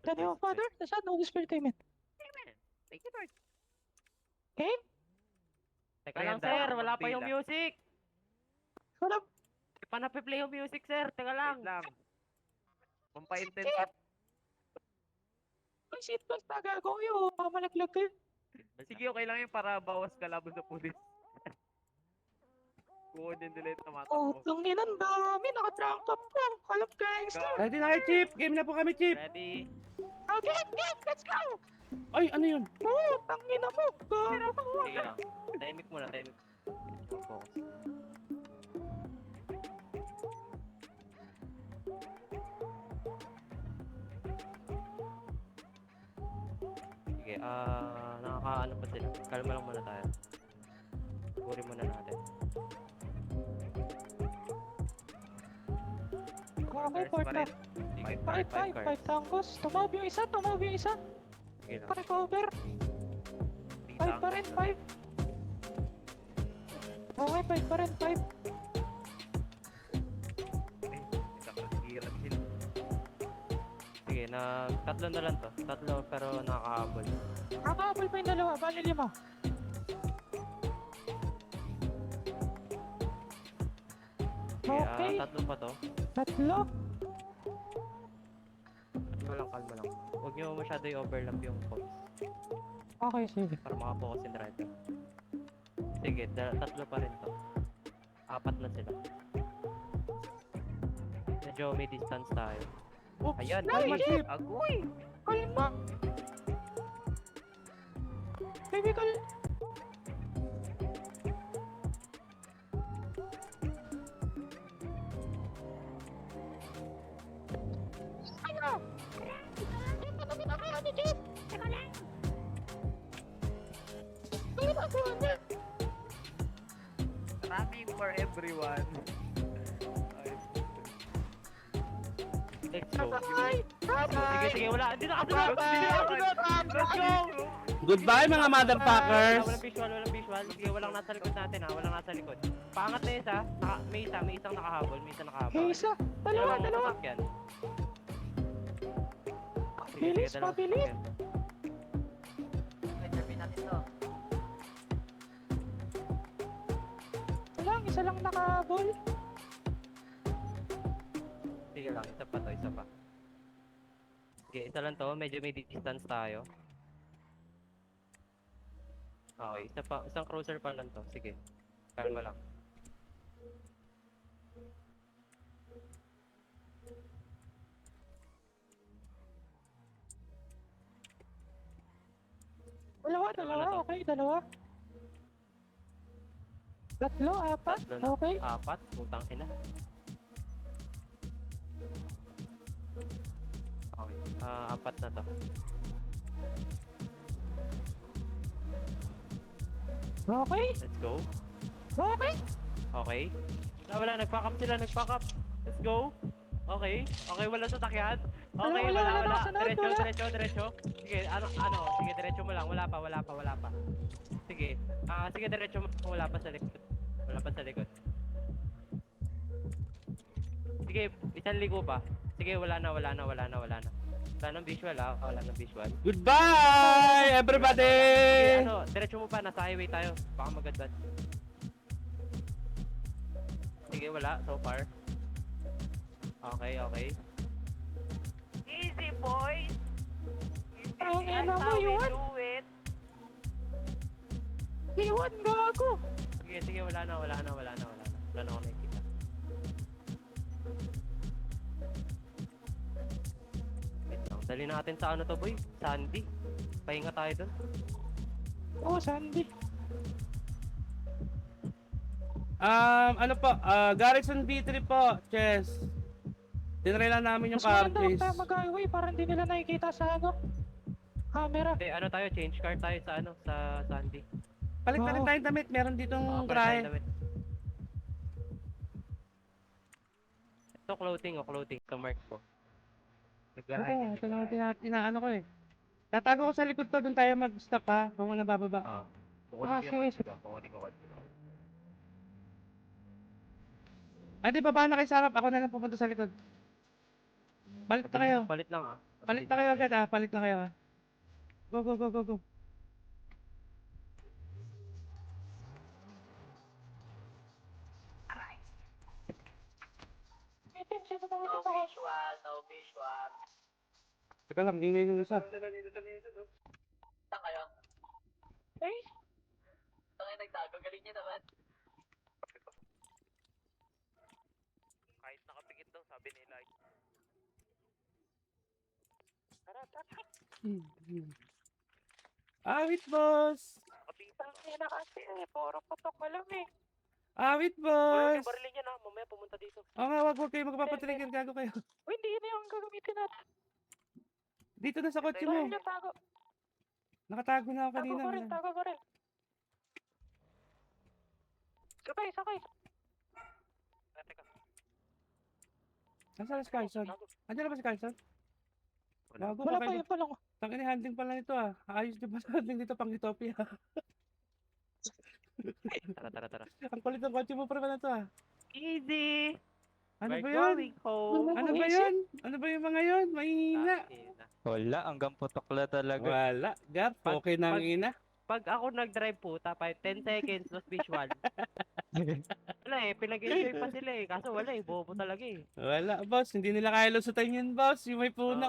Tell you, Father, the Son, Holy Spirit, Amen. Amen. Thank you, Lord. Game? Teka lang, sir. Wala pa yung music. Wala. Di pa napiplay yung music, sir. Teka lang. Wait lang. Pampaintensity. May seatbelt na gago kayo. Mamalaglag kayo. Sige, okay lang yun para bawas kalaban sa pulis. Kukunin nila yung Oh, tumatakbo. tanginan dami. Naka-trunk top ko. Kalap gangster. Ready na kayo, Chief! Game na po kami, Chief! Ready? Okay, let's go. Ay, ano yun? Oh, tangina mo. Gago. Sige lang. Tahimik muna, tahimik. Focus. Sige, nakakaano pa sila. Kalma lang muna tayo. Puri muna natin. Okay, Cars pa porta. rin. Sige, Five tangos. Tumawag yung isa. Sige lang. Pa-recover. Five pa rin, five. Okay, five pa rin, five. Hirap sila. Sige, tatlo na lang to. Tatlo pero nakakahabol. Nakakabol pa yung dalawa. Bali lima. Sige, Okay. tatlo pa to. Tatlo. Kalma lang. Huwag nyo masyado i-overlap yung points Okay, sige. para makapokus yung driver. Sige, tatlo pa rin to. Apat na sila. Medyo may distance tayo. Oops! Ayan, Kalma, Nice! Chief! Agoy! Kalma. Baby, Ano? Ano ginagawa ni Jeep? Teka lang. Ano ginagawa niya? Running for everyone. Ay, Let's go. Ay! Sige, wala. Hindi na Let's go! Goodbye, mga motherfuckers! Walang visual. Sige, walang nasa likod natin ha. Walang nasa likod. Pangat na isa. May isang nakahabol. May isang nakahabol. Hey, isa. Dalawa. Sasakyan. Bilis, mabilis. Isa lang nakahabol. Sige lang, isa pa. Sige, isa lang to. Medyo may distance tayo. Okay, isang cruiser pa lang to. Sige, kalma lang. Dalawa. Okay, dalawa. Tatlo, apat. Tatlo na. Okay. Apat, putang ina. Okay, apat na to. Okay. Let's go. Okay. Okay. Wala, nag-pack up sila, Let's go. Okay, wala sasakyan. Okay, Wala, wala. nakasunod, wala. Diretso. Sige, sige, diretso mo lang. Wala pa. Sige, sige, diretso mo. Wala pa sa likod. Sige, isang ligo pa. Sige, wala na. Wala nang visual wala nang visual. Goodbye, everybody! Sige, diretso mo pa, nasa highway tayo. Baka magadbad. Sige, wala, so far. Okay. easy, boys! Ang ina mo, yun. Iwan, gago. Sige, wala na. Wala na ako nakikita. Wait lang, dali natin sa ano to, boy? Sandy. Pahinga tayo dun. Oh, Sandy. Ano po, Garrison B3 po, Chess. Tinry lang namin yung Mas car maganda huwag chase. tayo mag-highway para hindi nila nakikita sa camera. Hindi, tayo, change car tayo sa Sandy. Palit na rin Oo. tayong damit, meron ditong Palit tayo grahe. damit. Ito clothing. Ito mark ko. Oo, ito lang tinaano ko eh. Tatago ko sa likod to, doon tayo mag-stop ha, kung nabababa. Sige. Di baba na kayo sa harap, ako na lang pupunta sa likod. Balik na kayo. Palit lang Palit na kayo agad ah. Palit na kayo ah. Go, go, go, go, go. Teka lang, ingay yung isa. Kahit nakapikit daw, sabi nila. Awit, boss! Tangina kasi puro putok mo lang eh. Awit, Uy, boss! yung barilin niya na, mamaya pumunta dito. Oo nga, wag kayo magpapatrigger, gago kayo. Uy, hindi na yung gagamitin natin. Dito na sa kotse Baril mo. niya, tago. Nakatago na ako Tago kanina. ko rin, tago ko rin. Sakay, sakay. Teka. Nasaan na si Carlson? Andiyan na ba si Carlson? Bago Wala pa pa kayo. yun pa lang. Tangin handling pala nito ah. Ayos din pala handling dito pang Utopia. Tara. Ang kulit ng kotse mo pa naman na to ah. Easy! Ano We're ba yun? going home. Ano ba yun? Ano ba yung mga yun? Mahina. Wala, hanggang putok la talaga. Wala. Gap, okay na ang pag- ina. Pag ako nag-drive po, tapay 10 seconds, lost visual. Wala eh, pinag-enjoy pa sila eh. Kaso wala eh, bobo talaga eh. Wala boss, hindi nila kaya lusutan yun boss. Yung may puna